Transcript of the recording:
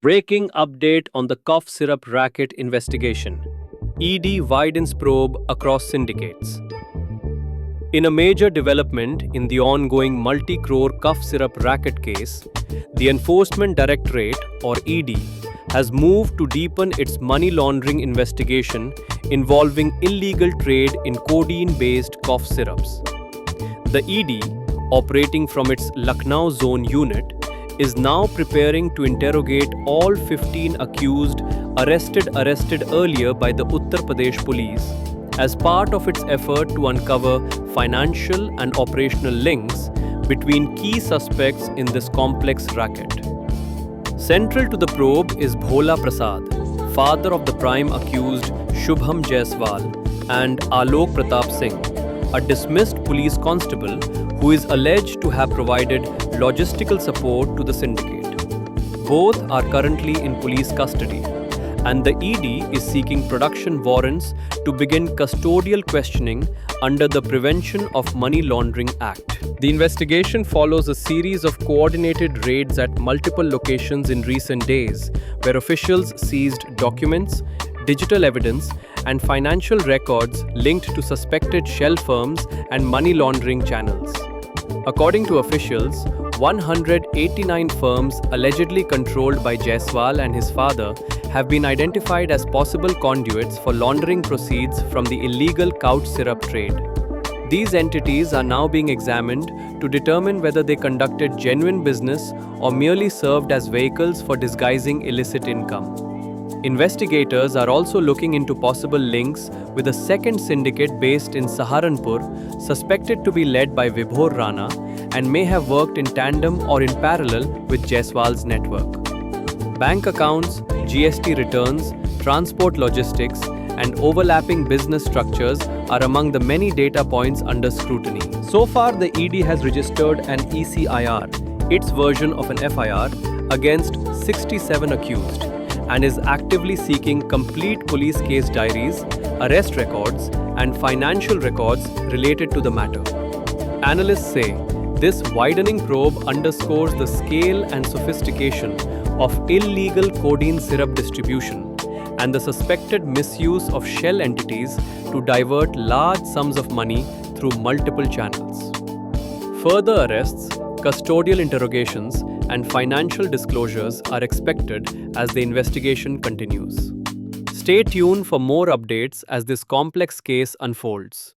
Breaking update on the cough syrup racket investigation. ED widens probe across syndicates. In a major development in the ongoing multi-crore cough syrup racket case, the Enforcement Directorate or ED has moved to deepen its money laundering investigation involving illegal trade in codeine-based cough syrups. The ED, operating from its Lucknow zone unit, is now preparing to interrogate all 15 accused arrested earlier by the Uttar Pradesh Police as part of its effort to uncover financial and operational links between key suspects in this complex racket. Central to the probe is Bhola Prasad, father of the prime accused Shubham Jaiswal, and Alok Pratap Singh, a dismissed police constable who is alleged to have provided logistical support to the syndicate. Both are currently in police custody, and the ED is seeking production warrants to begin custodial questioning under the Prevention of Money Laundering Act. The investigation follows a series of coordinated raids at multiple locations in recent days, where officials seized documents, digital evidence, and financial records linked to suspected shell firms and money laundering channels. According to officials, 189 firms allegedly controlled by Jaiswal and his father have been identified as possible conduits for laundering proceeds from the illegal couch syrup trade. These entities are now being examined to determine whether they conducted genuine business or merely served as vehicles for disguising illicit income. Investigators are also looking into possible links with a second syndicate based in Saharanpur, suspected to be led by Vibhor Rana, and may have worked in tandem or in parallel with Jaiswal's network. Bank accounts, GST returns, transport logistics, and overlapping business structures are among the many data points under scrutiny. So far, the ED has registered an ECIR, its version of an FIR, against 67 accused, and is actively seeking complete police case diaries, arrest records, and financial records related to the matter. Analysts say this widening probe underscores the scale and sophistication of illegal codeine syrup distribution and the suspected misuse of shell entities to divert large sums of money through multiple channels. Further arrests, custodial interrogations, and financial disclosures are expected as the investigation continues. Stay tuned for more updates as this complex case unfolds.